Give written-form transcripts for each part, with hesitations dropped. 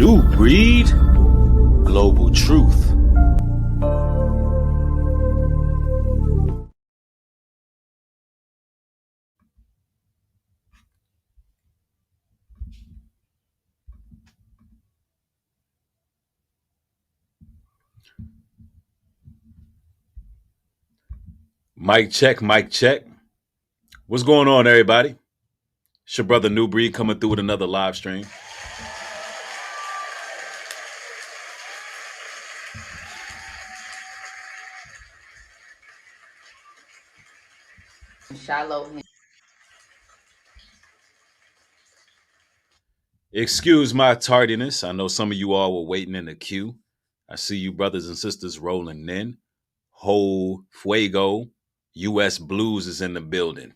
New breed, global truth. Mic check, mic check. What's going on, everybody? It's your brother New Breed coming through with another live stream. Shiloh Hendrix. Excuse my tardiness. I know some of you all were waiting in the queue. I see you brothers and sisters rolling in. Ho Fuego, US Blues is in the building.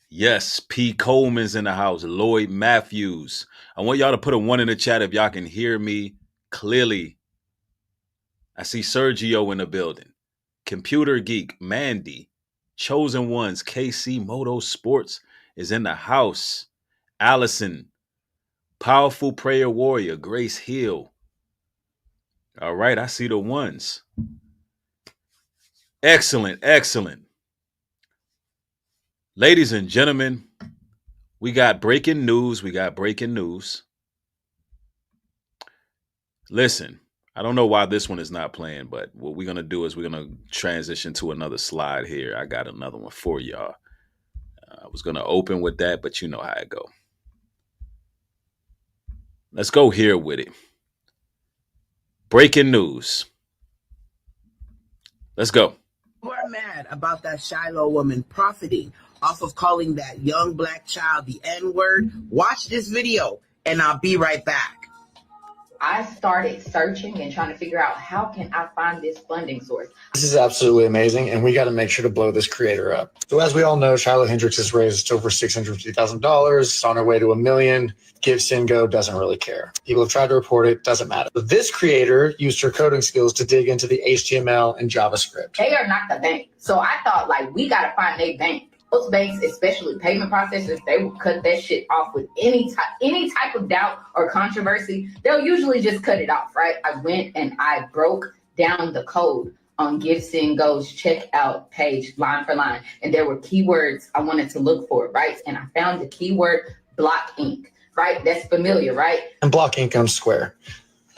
Yes, P. Coleman's in the house. Lloyd Matthews. I want y'all to put a 1 in the chat if y'all can hear me clearly. I see Sergio in the building. Computer Geek, Mandy. Chosen Ones, KC Moto Sports is in the house. Allison. Powerful Prayer Warrior, Grace Hill. All right, I see the ones. Excellent, excellent. Ladies and gentlemen, we got breaking news. Listen, I don't know why this one is not playing, but what we're going to do is we're going to transition to another slide here. I got another one for y'all. I was going to open with that, but you know how it go. Let's go here with it. Breaking news. Let's go. You are mad about that Shiloh woman profiting off of calling that young black child the N-word. Watch this video and I'll be right back. I started searching and trying to figure out how can I find this funding source. This is absolutely amazing, and we got to make sure to blow this creator up. So as we all know, Shiloh Hendrix has raised over $650,000. It's on her way to $1 million. GiveSendGo doesn't really care. People have tried to report it, doesn't matter. But this creator used her coding skills to dig into the HTML and JavaScript. They are not the bank. So I thought, like, we got to find a bank. Most banks, especially payment processors, they will cut that shit off with any type of doubt or controversy. They'll usually just cut it off, right? I went and I broke down the code on GiveSendGo's checkout page line for line. And there were keywords I wanted to look for, right? And I found the keyword block ink, right? That's familiar, right? And block ink comes Square,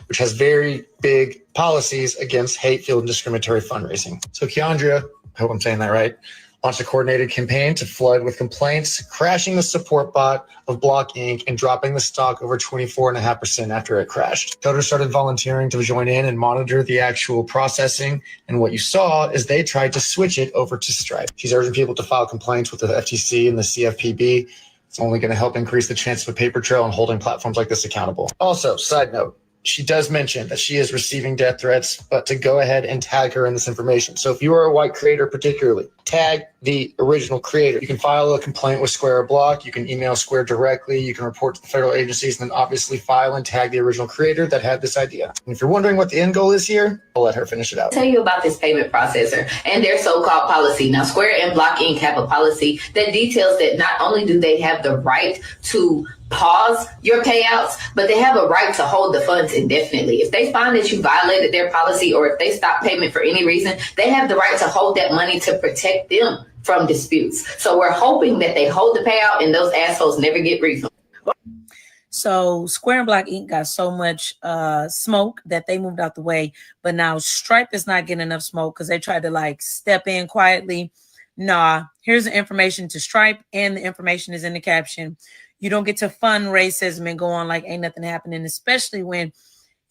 which has very big policies against hate-filled and discriminatory fundraising. So Kiandria, I hope I'm saying that right, launched a coordinated campaign to flood with complaints, crashing the support bot of Block Inc. and dropping the stock over 24.5% after it crashed. Coders started volunteering to join in and monitor the actual processing, and what you saw is they tried to switch it over to Stripe. She's urging people to file complaints with the FTC and the CFPB. It's only going to help increase the chance of a paper trail and holding platforms like this accountable. Also, side note, she does mention that she is receiving death threats, but to go ahead and tag her in this information. So if you are a white creator particularly, tag the original creator. You can file a complaint with Square or Block. You can email Square directly. You can report to the federal agencies and then obviously file and tag the original creator that had this idea. And if you're wondering what the end goal is here, I'll let her finish it out. I'll tell you about this payment processor and their so-called policy. Now, Square and Block Inc. have a policy that details that not only do they have the right to pause your payouts, but they have a right to hold the funds indefinitely. If they find that you violated their policy or if they stop payment for any reason, they have the right to hold that money to protect them from disputes. So we're hoping that they hold the payout and those assholes never get refunded. So Square and Block Inc. got so much smoke that they moved out the way, but now Stripe is not getting enough smoke because they tried to like step in quietly. Nah, here's the information to Stripe and the information is in the caption. You don't get to fund racism and go on like ain't nothing happening, especially when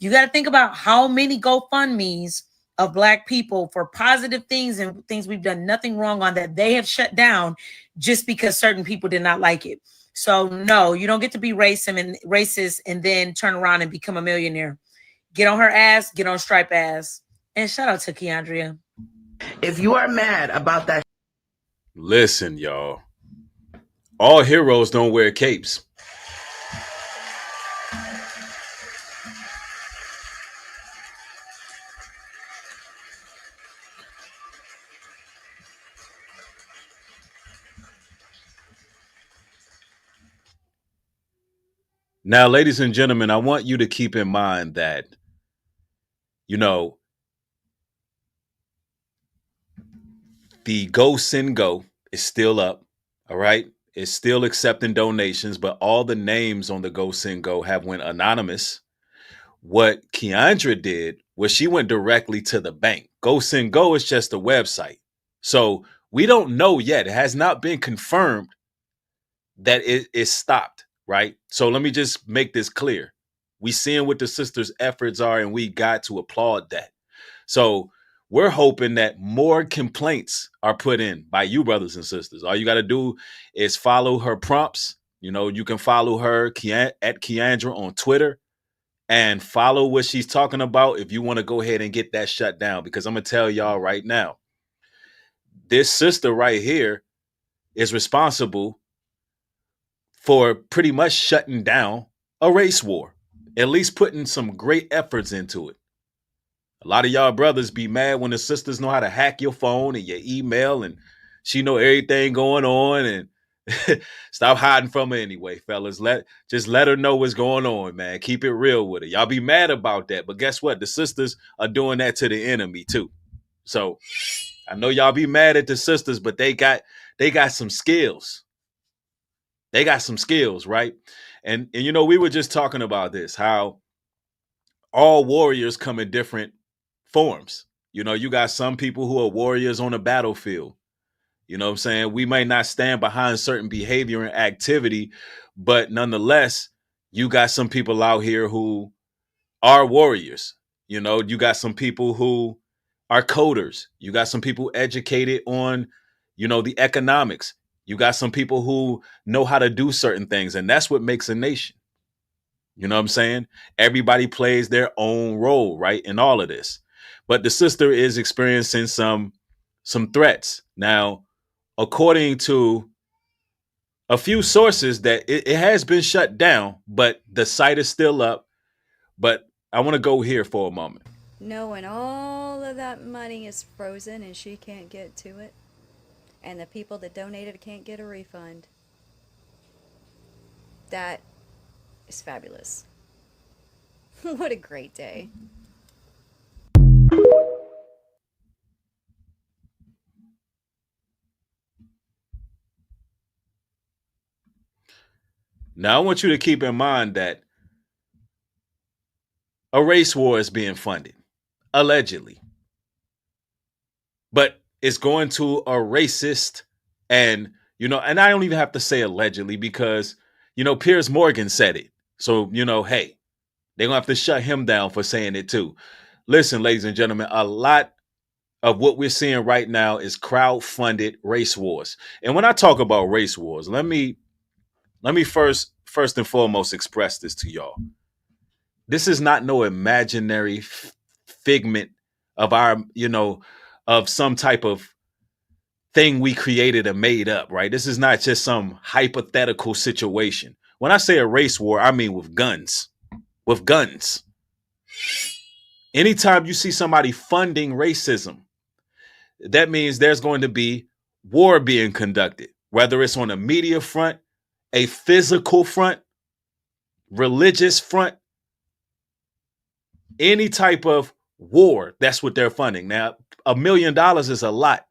you got to think about how many GoFundMes of Black people for positive things and things we've done nothing wrong on that they have shut down just because certain people did not like it. So no, you don't get to be racist and then turn around and become a millionaire. Get on her ass, get on Stripe ass. And shout out to Kiandria. If you are mad about that. Listen, y'all. All heroes don't wear capes. Now, ladies and gentlemen, I want you to keep in mind that, you know, the GiveSendGo is still up. All right. It's still accepting donations, but all the names on the GiveSendGo have went anonymous. What Kiandra did was she went directly to the bank. GiveSendGo is just a website. So we don't know yet. It has not been confirmed that it is stopped, right? So let me just make this clear. We seeing what the sisters' efforts are, and we got to applaud that. So we're hoping that more complaints are put in by you, brothers and sisters. All you got to do is follow her prompts. You know, you can follow her at Kiandra on Twitter and follow what she's talking about if you want to go ahead and get that shut down. Because I'm going to tell y'all right now, this sister right here is responsible for pretty much shutting down a race war, at least putting some great efforts into it. A lot of y'all brothers be mad when the sisters know how to hack your phone and your email, and she know everything going on, and stop hiding from her anyway, fellas. Just let her know what's going on, man. Keep it real with her. Y'all be mad about that, but guess what? The sisters are doing that to the enemy too. So I know y'all be mad at the sisters, but they got some skills. They got some skills, right? And you know, we were just talking about this, how all warriors come in different forms. You know, you got some people who are warriors on the battlefield. You know what I'm saying? We may not stand behind certain behavior and activity, but nonetheless, you got some people out here who are warriors. You know, you got some people who are coders. You got some people educated on, you know, the economics. You got some people who know how to do certain things, and that's what makes a nation. You know what I'm saying? Everybody plays their own role, right, in all of this. But the sister is experiencing some threats. Now, according to a few sources, that it has been shut down, but the site is still up. But I want to go here for a moment. Knowing all of that money is frozen and she can't get to it, and the people that donated can't get a refund. That is fabulous. What a great day. Now, I want you to keep in mind that a race war is being funded, allegedly. But it's going to a racist, and, you know, and I don't even have to say allegedly because, you know, Piers Morgan said it. So, you know, hey, they're going to have to shut him down for saying it too. Listen, ladies and gentlemen, a lot of what we're seeing right now is crowd-funded race wars. And when I talk about race wars, let me first and foremost express this to y'all. This is not no imaginary figment of our, you know, of some type of thing we created and made up, right? This is not just some hypothetical situation. When I say a race war, I mean with guns. With guns. Anytime you see somebody funding racism, that means there's going to be war being conducted, whether it's on a media front, a physical front, religious front, any type of war. That's what they're funding. Now, $1 million is a lot.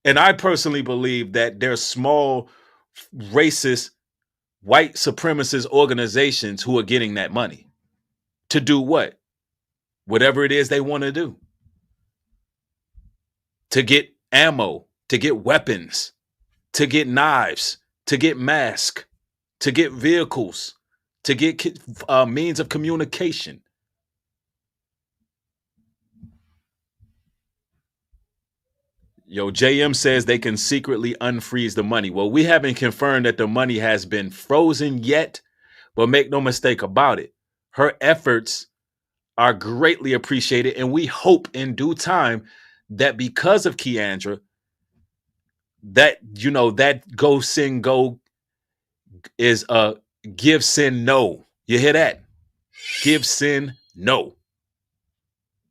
And I personally believe that there's small racist white supremacist organizations who are getting that money to do what? Whatever it is they want to do. To get ammo, to get weapons, to get knives, to get masks, to get vehicles, to get means of communication. Yo, JM says they can secretly unfreeze the money. Well, we haven't confirmed that the money has been frozen yet, but make no mistake about it. Her efforts are greatly appreciated, and we hope in due time that because of Kiandra, that, you know, that GiveSendGo is a GiveSendNo. You hear that? GiveSendNo.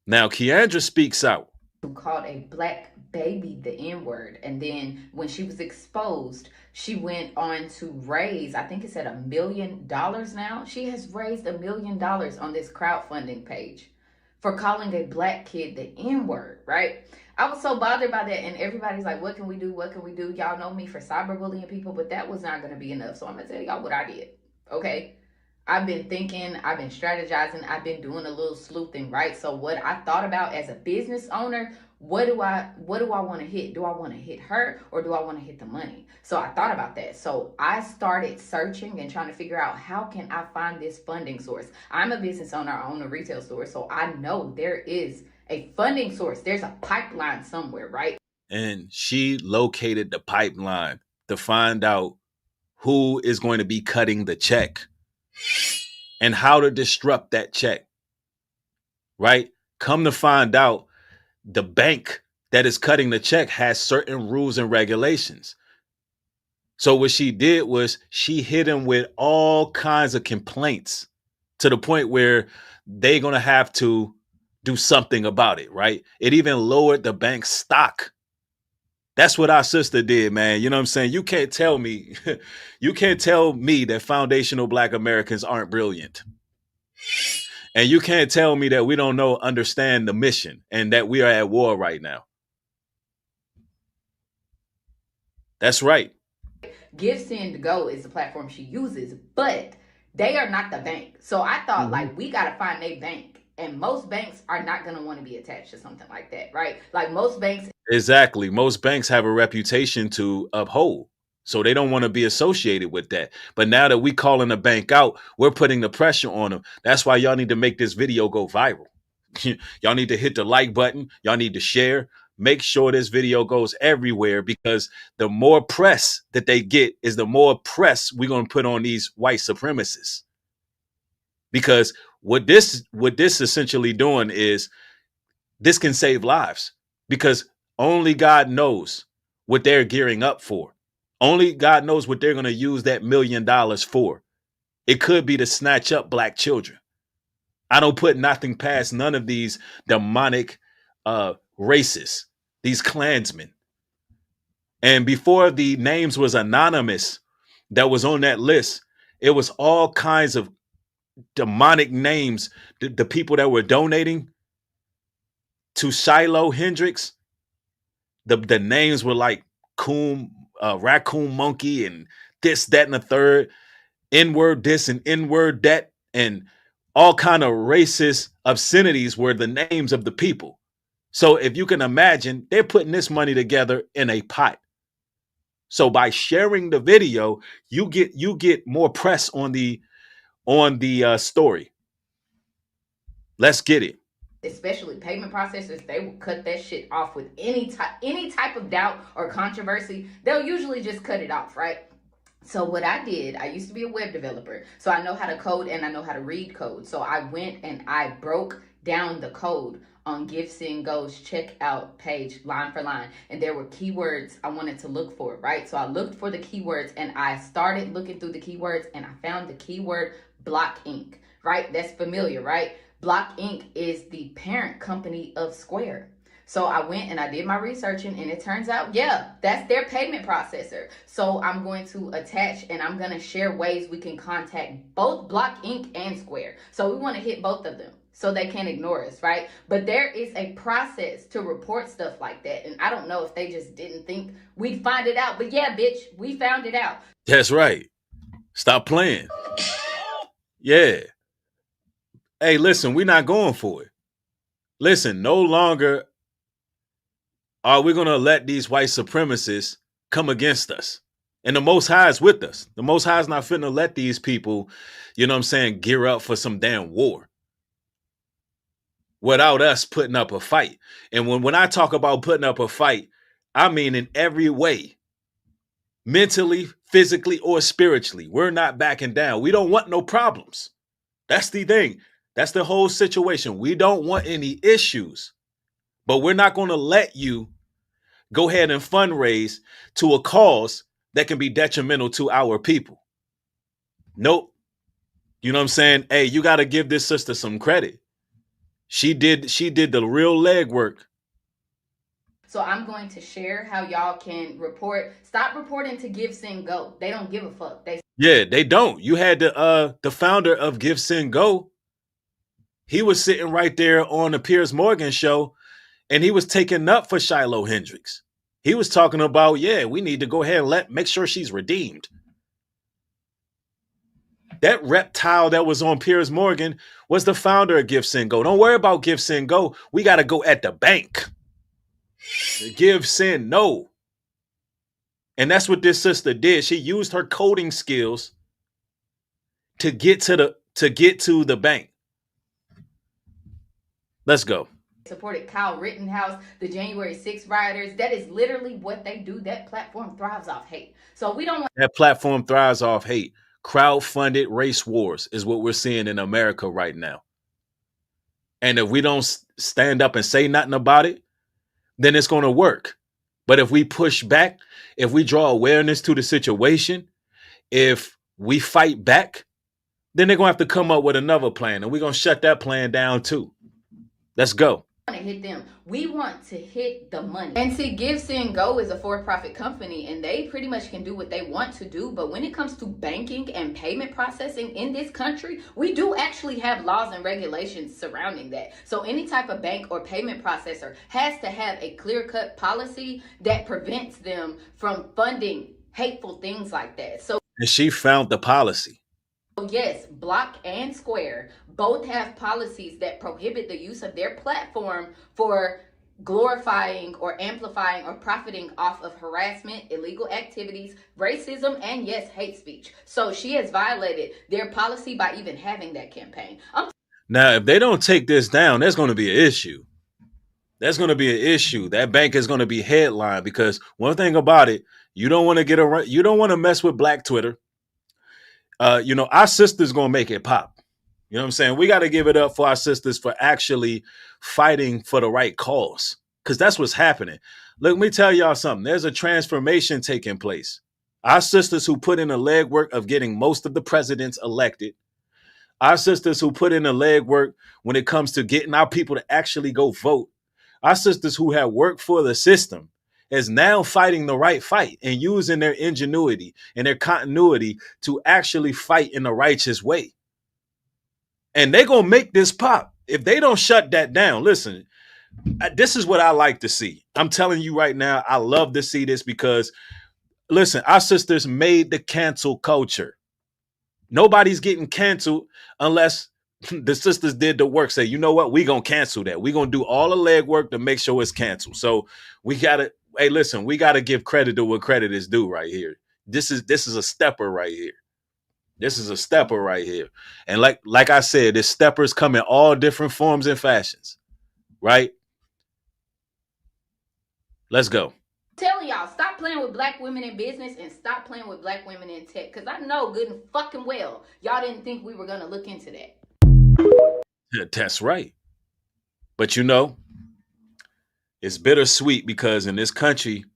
Now, Kiandra speaks out. Who called a black baby the N-word, and then when she was exposed, She went on to raise, I think it's at $1 million now. She has raised $1 million on this crowdfunding page for calling a black kid the N-word, right? I was so bothered by that, and everybody's like, what can we do? What can we do? Y'all know me for cyberbullying people, but that was not going to be enough. So I'm going to tell y'all what I did, okay? I've been thinking, I've been strategizing, I've been doing a little sleuthing, right? So what I thought about as a business owner, what do I want to hit? Do I want to hit her or do I want to hit the money? So I thought about that. So I started searching and trying to figure out, how can I find this funding source? I'm a business owner, I own a retail store, so I know there is a funding source. There's a pipeline somewhere, right? And she located the pipeline to find out who is going to be cutting the check and how to disrupt that check, right? Come to find out, the bank that is cutting the check has certain rules and regulations. So what she did was she hit him with all kinds of complaints to the point where they're going to have to do something about it, right? It even lowered the bank's stock. That's what our sister did, man. You know what I'm saying? You can't tell me, you can't tell me that foundational Black Americans aren't brilliant. And you can't tell me that we don't understand the mission and that we are at war right now. That's right. GiveSendGo is the platform she uses, but they are not the bank. So I thought, like, we got to find a bank. And most banks are not going to want to be attached to something like that, right? Like most banks. Exactly. Most banks have a reputation to uphold. So they don't want to be associated with that. But now that we calling the bank out, we're putting the pressure on them. That's why y'all need to make this video go viral. Y'all need to hit the like button. Y'all need to share. Make sure this video goes everywhere, because the more press that they get is the more press we're going to put on these white supremacists. Because what this essentially doing is, this can save lives, because only God knows what they're gearing up for. Only God knows what they're going to use that $1 million for. It could be to snatch up Black children. I don't put nothing past none of these demonic racists, these Klansmen. And before the names was anonymous that was on that list, it was all kinds of demonic names. The people that were donating to Shiloh Hendrix, the names were like raccoon monkey and this, that, and the third, N-word this and N-word that, and all kind of racist obscenities were the names of the people. So if you can imagine, they're putting this money together in a pot. So by sharing the video, you get more press on the story. Let's get it. Especially payment processors, they will cut that shit off with any type of doubt or controversy. They'll usually just cut it off, right? So what I did, I used to be a web developer, so I know how to code and I know how to read code. So I went and I broke down the code on GiveSendGo's checkout page line for line, and there were keywords I wanted to look for, right? So I looked for the keywords and I started looking through the keywords, and I found the keyword Block Inc., right? That's familiar, right? Block Inc. is the parent company of Square. So I went and I did my researching, and it turns out, yeah, that's their payment processor. So I'm going to attach and I'm going to share ways we can contact both Block Inc. and Square. So we want to hit both of them so they can't ignore us, right? But there is a process to report stuff like that. And I don't know if they just didn't think we'd find it out. But yeah, bitch, we found it out. That's right. Stop playing. Yeah. Hey, listen, we're not going for it. Listen, no longer are we going to let these white supremacists come against us. And the Most High is with us. The Most High is not finna let these people, you know what I'm saying, gear up for some damn war without us putting up a fight. And when I talk about putting up a fight, I mean in every way, mentally, physically, or spiritually. We're not backing down. We don't want no problems. That's the thing. That's the whole situation. We don't want any issues, but we're not going to let you go ahead and fundraise to a cause that can be detrimental to our people. Nope. You know what I'm saying? Hey, you got to give this sister some credit. She did the real legwork. So I'm going to share how y'all can report. Stop reporting to GiveSendGo. They don't give a fuck. They don't. You had the founder of GiveSendGo. He was sitting right there on the Piers Morgan show, and he was taking up for Shiloh Hendrix. He was talking about, we need to go ahead and make sure she's redeemed. That reptile that was on Piers Morgan was the founder of GiveSendGo. Don't worry about GiveSendGo. We got to go at the bank. GiveSendGo. And that's what this sister did. She used her coding skills to get to the bank. Let's go. Supported Kyle Rittenhouse, the January 6th rioters. That is literally what they do. That platform thrives off hate. So we don't want that platform thrives off hate. Crowdfunded race wars is what we're seeing in America right now. And if we don't stand up and say nothing about it, then it's going to work. But if we push back, if we draw awareness to the situation, if we fight back, then they're going to have to come up with another plan. And we're going to shut that plan down too. Let's go. To hit them. We want to hit the money. And see, GiveSendGo is a for-profit company, and they pretty much can do what they want to do. But when it comes to banking and payment processing in this country, we do actually have laws and regulations surrounding that. So any type of bank or payment processor has to have a clear-cut policy that prevents them from funding hateful things like that. So, and she found the policy. Yes, Block and Square both have policies that prohibit the use of their platform for glorifying or amplifying or profiting off of harassment, illegal activities, racism, and yes, hate speech. So she has violated their policy by even having that campaign. Now, if they don't take this down, there's going to be an issue. There's going to be an issue. That bank is going to be headlined because one thing about it, you don't want to get around. You don't want to mess with Black Twitter. Our sisters going to make it pop. You know what I'm saying? We got to give it up for our sisters for actually fighting for the right cause, because that's what's happening. Let me tell y'all something. There's a transformation taking place. Our sisters who put in the legwork of getting most of the presidents elected, our sisters who put in the legwork when it comes to getting our people to actually go vote, our sisters who have worked for the system is now fighting the right fight and using their ingenuity and their continuity to actually fight in the righteous way. And they're going to make this pop. If they don't shut that down, listen, this is what I like to see. I'm telling you right now, I love to see this because, listen, our sisters made the cancel culture. Nobody's getting canceled unless the sisters did the work. Say, you know what? We're going to cancel that. We're going to do all the legwork to make sure it's canceled. So we got to, hey, listen, we got to give credit to what credit is due right here. This is a stepper right here. This is a stepper right here. And like I said, this steppers come in all different forms and fashions, right? Let's go. Telling y'all, stop playing with Black women in business and stop playing with Black women in tech. Because I know good and fucking well, y'all didn't think we were going to look into that. Yeah, that's right. But it's bittersweet because in this country,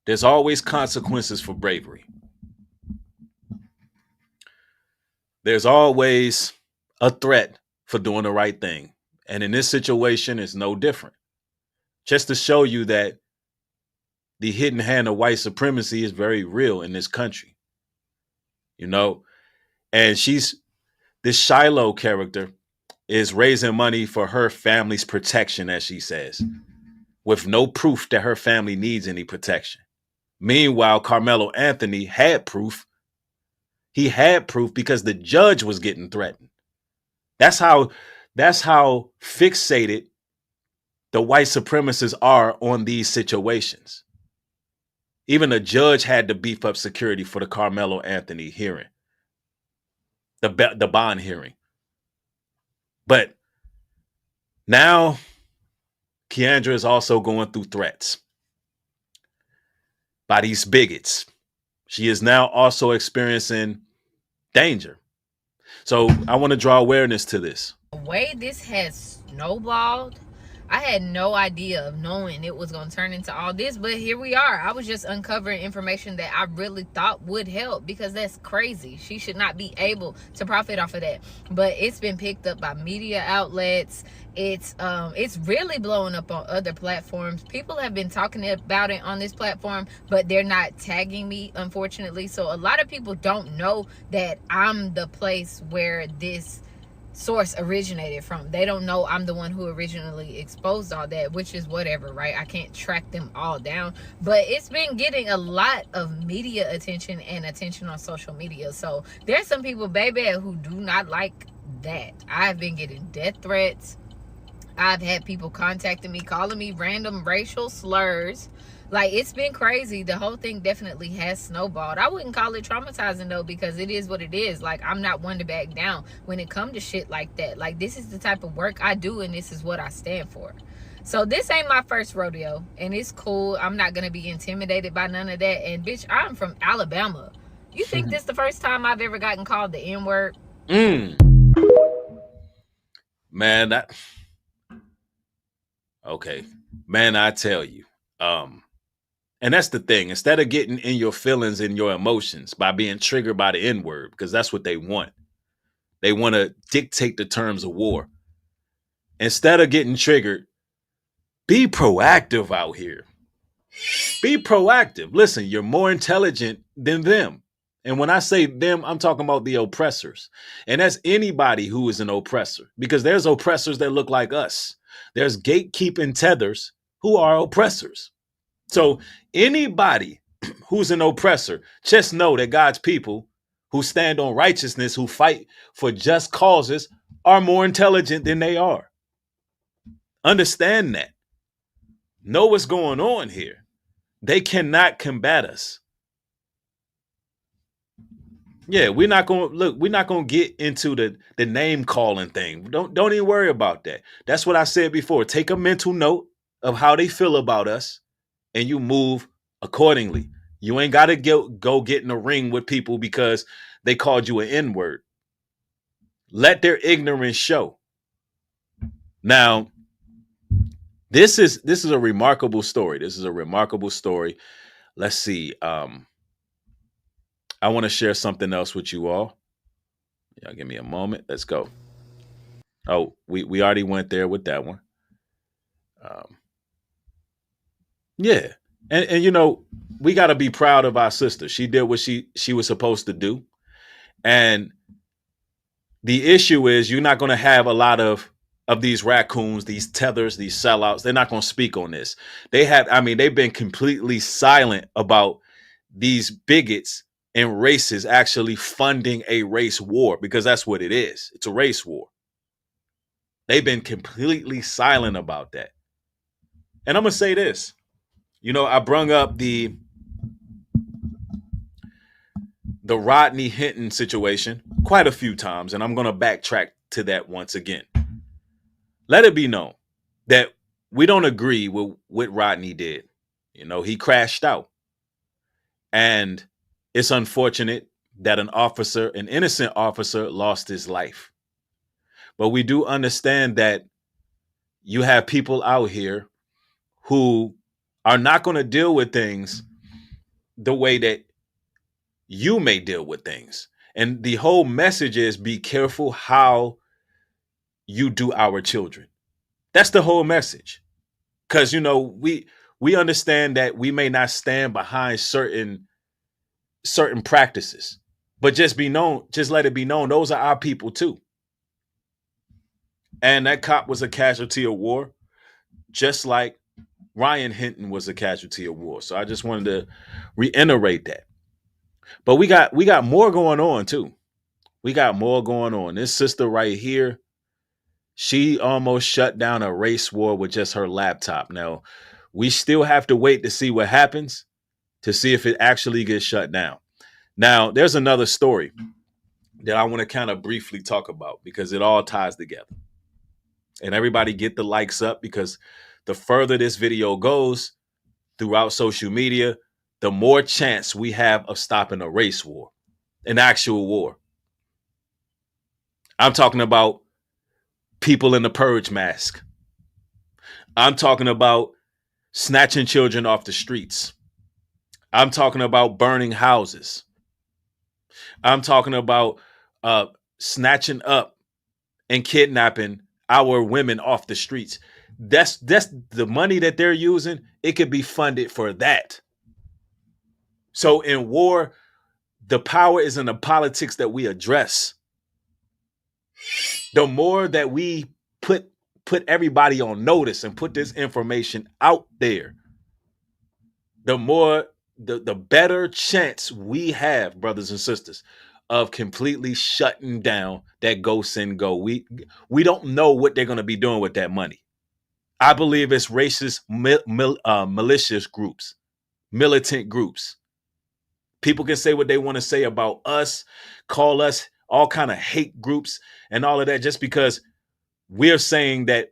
there's always consequences for bravery. There's always a threat for doing the right thing. And in this situation, it's no different. Just to show you that the hidden hand of white supremacy is very real in this country. And this Shiloh character is raising money for her family's protection, as she says, with no proof that her family needs any protection. Meanwhile, Carmelo Anthony had proof. He had proof because the judge was getting threatened. That's how fixated the white supremacists are on these situations. Even the judge had to beef up security for the Carmelo Anthony hearing, the bond hearing. But now Kiandra is also going through threats by these bigots. She is now also experiencing danger. So I want to draw awareness to this. The way this has snowballed I had no idea of knowing it was going to turn into all this, but here we are. I was just uncovering information that I really thought would help, because that's crazy. She should not be able to profit off of that. But it's been picked up by media outlets. It's really blowing up on other platforms. People have been talking about it on this platform, but they're not tagging me, unfortunately. So a lot of people don't know that I'm the place where this source originated from. They don't know I'm the one who originally exposed all that, which is whatever, right? I can't track them all down, but it's been getting a lot of media attention and attention on social media. So there's some people, baby, who do not like that. I've been getting death threats. I've had people contacting me, calling me random racial slurs. Like, it's been crazy. The whole thing definitely has snowballed. I wouldn't call it traumatizing, though, because it is what it is. Like, I'm not one to back down when it comes to shit like that. Like, this is the type of work I do, and this is what I stand for. So this ain't my first rodeo, and it's cool. I'm not going to be intimidated by none of that. And, bitch, I'm from Alabama. You think this the first time I've ever gotten called the N-word? Man, okay. Man, I tell you. And that's the thing. Instead of getting in your feelings and your emotions by being triggered by the N-word, because that's what they want. They want to dictate the terms of war. Instead of getting triggered, be proactive out here. Be proactive. Listen, you're more intelligent than them. And when I say them, I'm talking about the oppressors. And that's anybody who is an oppressor, because there's oppressors that look like us. There's gatekeeping tethers who are oppressors. So anybody who's an oppressor, just know that God's people who stand on righteousness, who fight for just causes, are more intelligent than they are. Understand that. Know what's going on here. They cannot combat us. Yeah, we're not gonna get into the name calling thing. Don't even worry about that. That's what I said before. Take a mental note of how they feel about us, and you move accordingly. You ain't gotta go get in a ring with people because they called you an N-word. Let their ignorance show. Now, this is a remarkable story. This is a remarkable story. Let's see. I want to share something else with you all. Yeah, give me a moment. Let's go. Oh, we already went there with that one. Yeah. And you know, we got to be proud of our sister. She did what she was supposed to do. And the issue is you're not going to have a lot of these raccoons, these tethers, these sellouts. They're not going to speak on this. They've been completely silent about these bigots and races actually funding a race war, because that's what it is. It's a race war. They've been completely silent about that. And I'm going to say this. You know, I brung up the Rodney Hinton situation quite a few times, and I'm going to backtrack to that once again. Let it be known that we don't agree with what Rodney did. You know, he crashed out. And it's unfortunate that an innocent officer, lost his life. But we do understand that you have people out here who are not going to deal with things the way that you may deal with things. And the whole message is be careful how you do our children. That's the whole message. Because, you know, we understand that we may not stand behind certain practices, but just let it be known, those are our people too. And that cop was a casualty of war, just like Ryan Hinton was a casualty of war. So I just wanted to reiterate that. But we got more going on too. We got more going on. This sister right here, she almost shut down a race war with just her laptop. Now, we still have to wait to see what happens, to see if it actually gets shut down. Now, there's another story that I want to kind of briefly talk about, because it all ties together. And everybody get the likes up, because the further this video goes throughout social media, the more chance we have of stopping a race war, an actual war. I'm talking about people in the purge mask. I'm talking about snatching children off the streets. I'm talking about burning houses. I'm talking about snatching up and kidnapping our women off the streets. That's the money that they're using. It could be funded for that. So in war, the power is in the politics that we address. The more that we put everybody on notice and put this information out there, the more the better chance we have, brothers and sisters, of completely shutting down that GiveSendGo. We don't know what they're going to be doing with that money. I believe it's racist, malicious groups, militant groups. People can say what they want to say about us, call us all kind of hate groups and all of that, just because we're saying that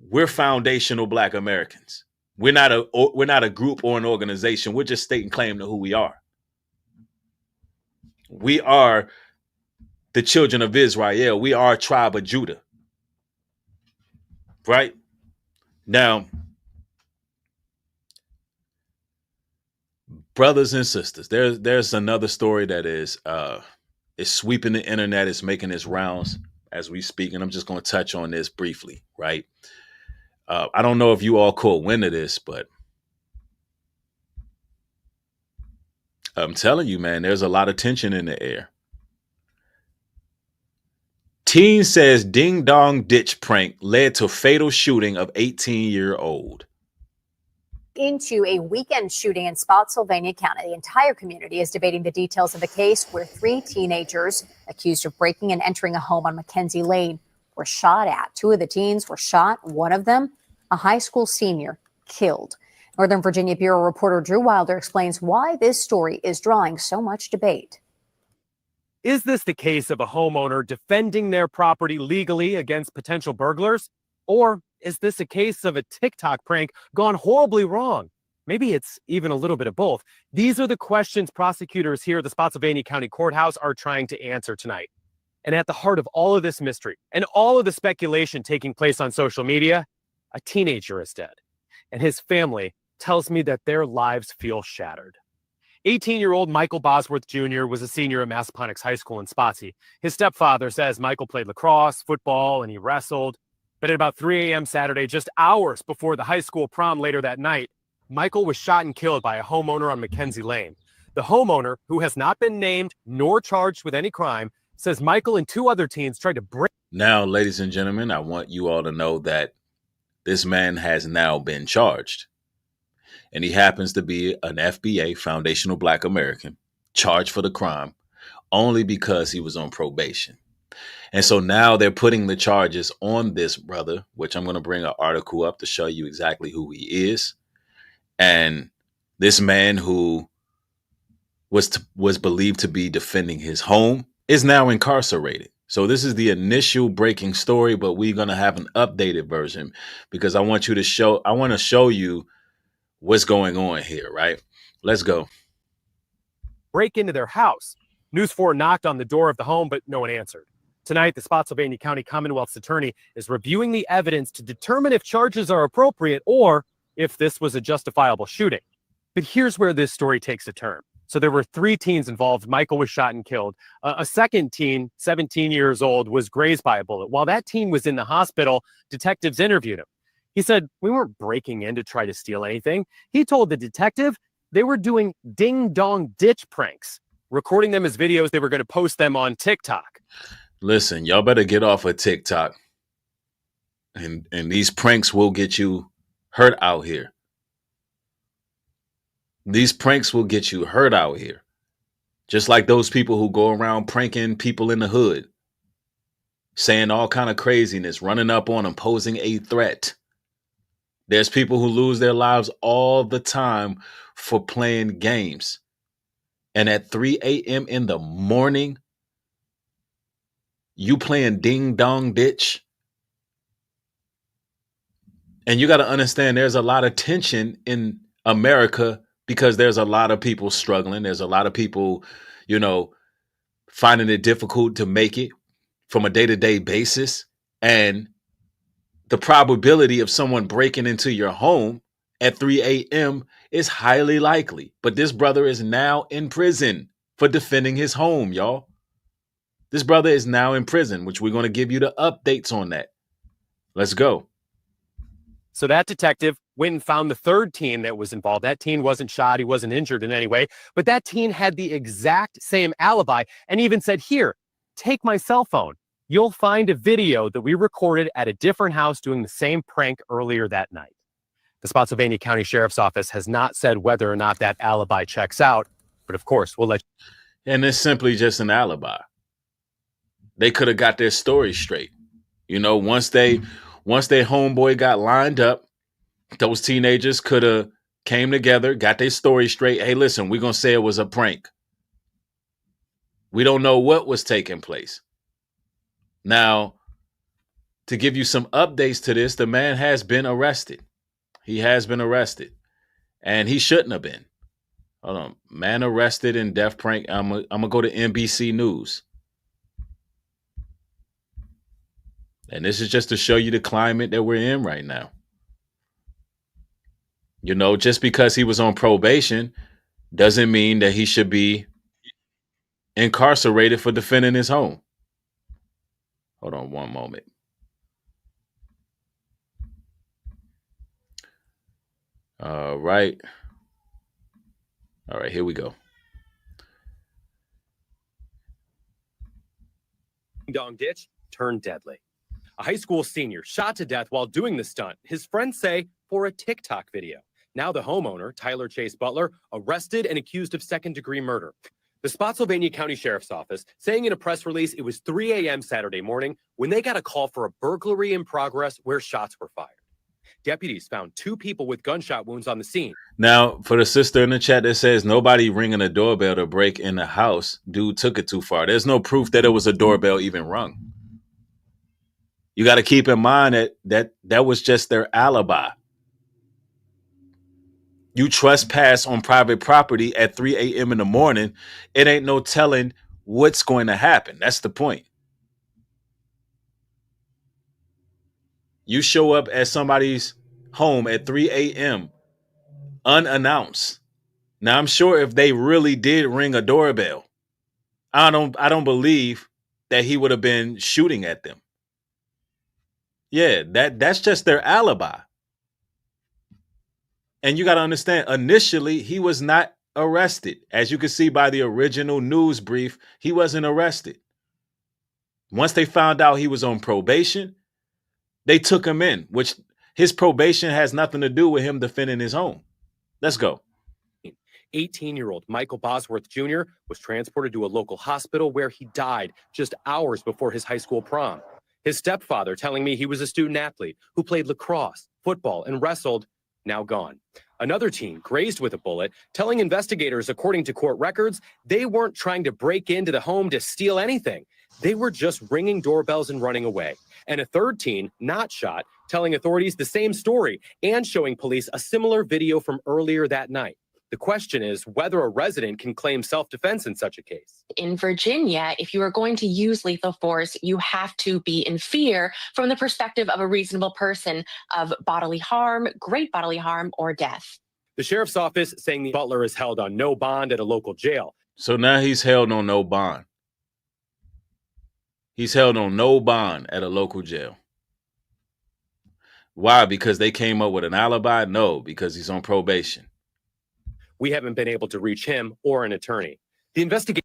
we're foundational Black Americans. We're not a group or an organization. We're just stating claim to who we are. We are the children of Israel. We are a tribe of Judah. Right? Now, brothers and sisters, there's another story that is sweeping the internet. It's making its rounds as we speak, and I'm just going to touch on this briefly, right? I don't know if you all caught wind of this, but I'm telling you, man, there's a lot of tension in the air. Teen says ding dong ditch prank led to fatal shooting of 18-year-old. Into a weekend shooting in Spotsylvania County. The entire community is debating the details of the case where 3 teenagers accused of breaking and entering a home on Mackenzie Lane were shot at. 2 of the teens were shot. One of them, a high school senior, killed. Northern Virginia Bureau reporter Drew Wilder explains why this story is drawing so much debate. Is this the case of a homeowner defending their property legally against potential burglars? Or is this a case of a TikTok prank gone horribly wrong? Maybe it's even a little bit of both. These are the questions prosecutors here at the Spotsylvania County Courthouse are trying to answer tonight. And at the heart of all of this mystery and all of the speculation taking place on social media, a teenager is dead. And his family tells me that their lives feel shattered. 18-year-old Michael Bosworth Jr. was a senior at Massaponax High School in Spotsy. His stepfather says Michael played lacrosse, football, and he wrestled. But at about 3 a.m. Saturday, just hours before the high school prom later that night, Michael was shot and killed by a homeowner on Mackenzie Lane. The homeowner, who has not been named nor charged with any crime, says Michael and 2 other teens tried to break. Now, ladies and gentlemen, I want you all to know that this man has now been charged. And he happens to be an FBA, Foundational Black American, charged for the crime only because he was on probation. And so now they're putting the charges on this brother, which I'm going to bring an article up to show you exactly who he is. And this man who was believed to be defending his home is now incarcerated. So this is the initial breaking story, but we're going to have an updated version because I want to show you what's going on here, right? Let's go. Break into their house. News 4 knocked on the door of the home, but no one answered. Tonight, the Spotsylvania County Commonwealth's attorney is reviewing the evidence to determine if charges are appropriate or if this was a justifiable shooting. But here's where this story takes a turn. So there were 3 teens involved. Michael was shot and killed. A second teen, 17 years old, was grazed by a bullet. While that teen was in the hospital, detectives interviewed him. He said, "We weren't breaking in to try to steal anything." He told the detective they were doing ding-dong ditch pranks, recording them as videos. They were going to post them on TikTok. Listen, y'all better get off of TikTok. And these pranks will get you hurt out here. These pranks will get you hurt out here. Just like those people who go around pranking people in the hood, saying all kind of craziness, running up on them, posing a threat. There's people who lose their lives all the time for playing games. And at 3 a.m. in the morning, you playing ding dong ditch. And you got to understand there's a lot of tension in America because there's a lot of people struggling. There's a lot of people, finding it difficult to make it from a day-to-day basis. And the probability of someone breaking into your home at 3 a.m. is highly likely. But this brother is now in prison for defending his home, y'all. This brother is now in prison, which we're going to give you the updates on that. Let's go. So that detective went and found the third teen that was involved. That teen wasn't shot. He wasn't injured in any way. But that teen had the exact same alibi and even said, here, take my cell phone. You'll find a video that we recorded at a different house doing the same prank earlier that night. The Spotsylvania County Sheriff's Office has not said whether or not that alibi checks out. But of course, we'll let you. And it's simply just an alibi. They could have got their story straight. You know, once their homeboy got lined up, those teenagers could have came together, got their story straight. Hey, listen, we're going to say it was a prank. We don't know what was taking place. Now, to give you some updates to this, the man has been arrested. He has been arrested. And he shouldn't have been. Hold on. Man arrested in death prank. I'm going to go to NBC News. And this is just to show you the climate that we're in right now. You know, just because he was on probation doesn't mean that he should be incarcerated for defending his home. Hold on one moment. All right. All right, here we go. Dong ditch turned deadly. A high school senior shot to death while doing the stunt, his friends say, for a TikTok video. Now the homeowner, Tyler Chase Butler, arrested and accused of second-degree murder. The Spotsylvania County Sheriff's Office saying in a press release it was 3 a.m. Saturday morning when they got a call for a burglary in progress where shots were fired. Deputies found 2 people with gunshot wounds on the scene. Now, for the sister in the chat that says nobody ringing a doorbell to break in the house, dude took it too far. There's no proof that it was a doorbell even rung. You got to keep in mind that was just their alibi. You trespass on private property at 3 a.m. in the morning. It ain't no telling what's going to happen. That's the point. You show up at somebody's home at 3 a.m. unannounced. Now, I'm sure if they really did ring a doorbell, I don't believe that he would have been shooting at them. Yeah, that's just their alibi. And you got to understand, initially, he was not arrested. As you can see by the original news brief, he wasn't arrested. Once they found out he was on probation, they took him in, which his probation has nothing to do with him defending his home. Let's go. 18-year-old Michael Bosworth Jr. was transported to a local hospital where he died just hours before his high school prom. His stepfather telling me he was a student athlete who played lacrosse, football, and wrestled, now gone. Another teen grazed with a bullet, telling investigators, according to court records, they weren't trying to break into the home to steal anything. They were just ringing doorbells and running away. And a third teen, not shot, telling authorities the same story and showing police a similar video from earlier that night. The question is whether a resident can claim self-defense in such a case. In Virginia, if you are going to use lethal force, you have to be in fear from the perspective of a reasonable person of bodily harm, great bodily harm, or death. The sheriff's office saying the butler is held on no bond at a local jail. So now he's held on no bond. He's held on no bond at a local jail. Why? Because they came up with an alibi? No, because he's on probation. We haven't been able to reach him or an attorney. The investigation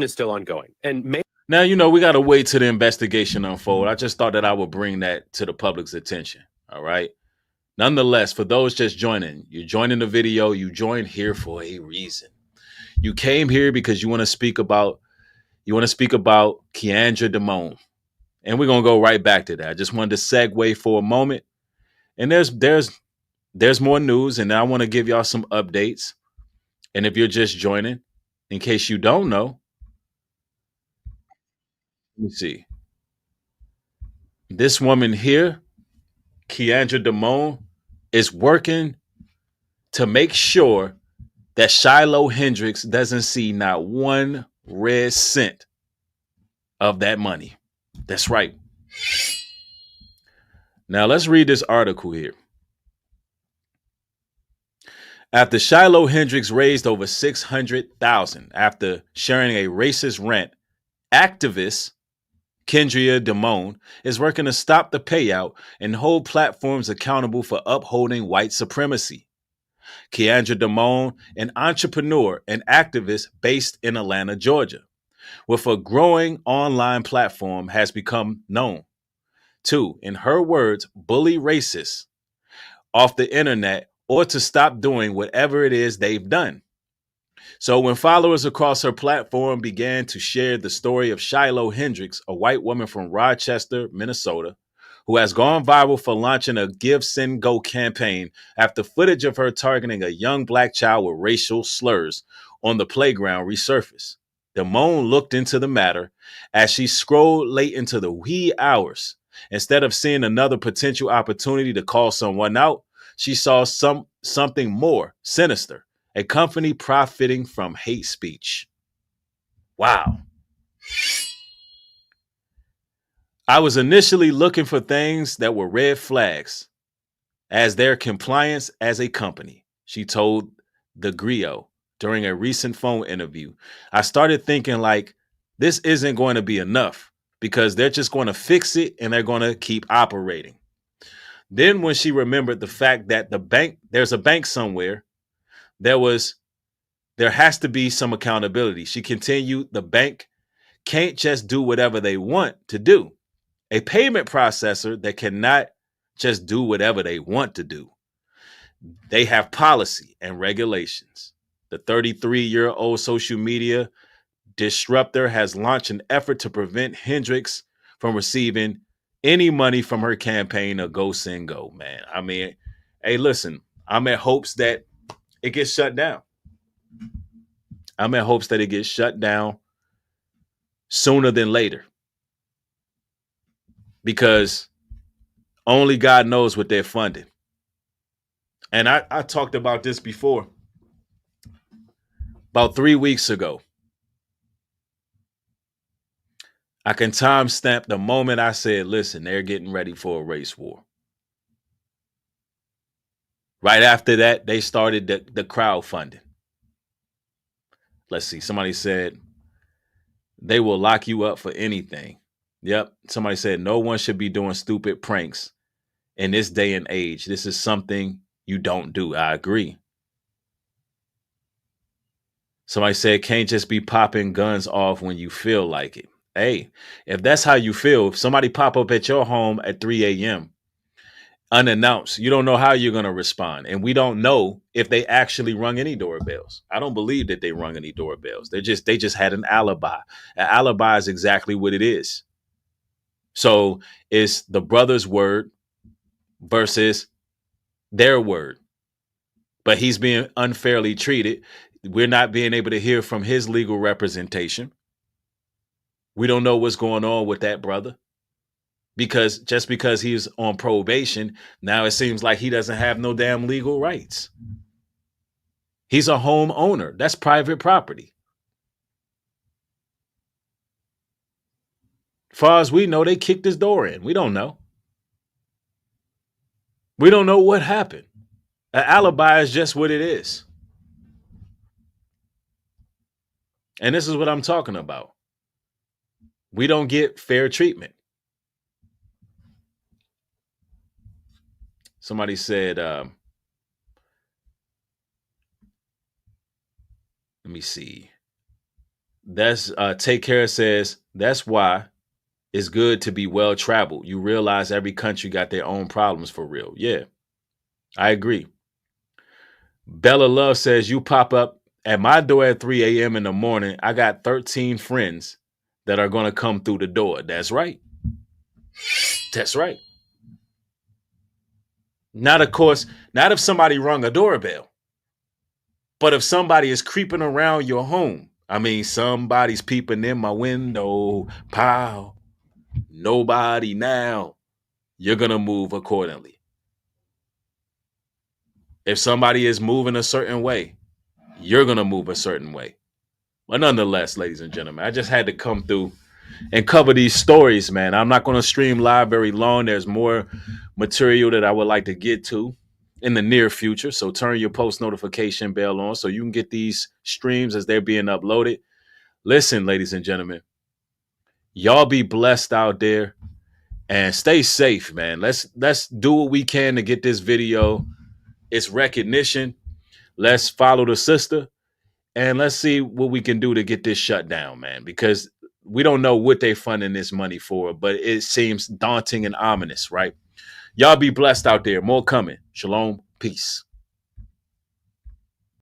is still ongoing. And now, you know, we got to wait till the investigation unfold. I just thought that I would bring that to the public's attention. All right. Nonetheless, for those just joining, you're joining the video. You joined here for a reason. You came here because you want to speak about Kiandra Demone. And we're going to go right back to that. I just wanted to segue for a moment. And there's more news, and I want to give y'all some updates. And if you're just joining, in case you don't know, let me see. This woman here, Kiandra Demone, is working to make sure that Shiloh Hendrix doesn't see not one red cent of that money. That's right. Now let's read this article here. After Shiloh Hendrix raised over $600,000 after sharing a racist rant, activist Kiandra Demone is working to stop the payout and hold platforms accountable for upholding white supremacy. Kiandra Demone, an entrepreneur and activist based in Atlanta, Georgia, with a growing online platform, has become known to, in her words, bully racists off the internet or to stop doing whatever it is they've done. So when followers across her platform began to share the story of Shiloh Hendrix, a white woman from Rochester, Minnesota, who has gone viral for launching a GiveSendGo campaign after footage of her targeting a young black child with racial slurs on the playground resurfaced. Demone looked into the matter as she scrolled late into the wee hours. Instead of seeing another potential opportunity to call someone out, she saw something more sinister. A company profiting from hate speech. Wow. I was initially looking for things that were red flags as their compliance as a company, she told the Griot during a recent phone interview. I started thinking like, this isn't going to be enough because they're just going to fix it and they're going to keep operating. Then when she remembered the fact that there's a bank somewhere, there has to be some accountability. She continued, the bank can't just do whatever they want to do. A payment processor that cannot just do whatever they want to do. They have policy and regulations. The 33-year-old social media disruptor has launched an effort to prevent Hendrix from receiving any money from her campaign of GiveSendGo, man. I mean, hey, listen, I'm in hopes that it gets shut down. I'm in hopes that it gets shut down sooner than later. Because only God knows what they're funding. And I talked about this before. About 3 weeks ago. I can timestamp the moment I said, listen, they're getting ready for a race war. Right after that, they started the crowdfunding. Let's see. Somebody said they will lock you up for anything. Yep. Somebody said no one should be doing stupid pranks in this day and age. This is something you don't do. I agree. Somebody said can't just be popping guns off when you feel like it. Hey, if that's how you feel, if somebody pop up at your home at 3 a.m. unannounced, you don't know how you're going to respond. And we don't know if they actually rung any doorbells. I don't believe that they rung any doorbells. They just had an alibi. An alibi is exactly what it is. So it's the brother's word versus their word. But he's being unfairly treated. We're not being able to hear from his legal representation. We don't know what's going on with that brother. Because just because he's on probation, now it seems like he doesn't have no damn legal rights. He's a homeowner. That's private property. As far as we know, they kicked his door in. We don't know. We don't know what happened. An alibi is just what it is. And this is what I'm talking about. We don't get fair treatment. Somebody said, let me see. That's Take Care says, that's why it's good to be well traveled. You realize every country got their own problems for real. Yeah, I agree. Bella Love says, you pop up at my door at 3 a.m. in the morning. I got 13 friends that are going to come through the door. That's right. That's right. Not, of course, not if somebody rung a doorbell, but if somebody is creeping around your home. I mean, somebody's peeping in my window. Pow. Nobody now. You're going to move accordingly. If somebody is moving a certain way, you're going to move a certain way. But nonetheless, ladies and gentlemen, I just had to come through and cover these stories, man. I'm not going to stream live very long. There's more material that I would like to get to in the near future. So turn your post notification bell on so you can get these streams as they're being uploaded. Listen, ladies and gentlemen, y'all be blessed out there and stay safe, man. Let's do what we can to get this video its recognition. Let's follow the sister and let's see what we can do to get this shut down, man, because we don't know what they're funding this money for, but it seems daunting and ominous, right? Y'all be blessed out there. More coming. Shalom. Peace.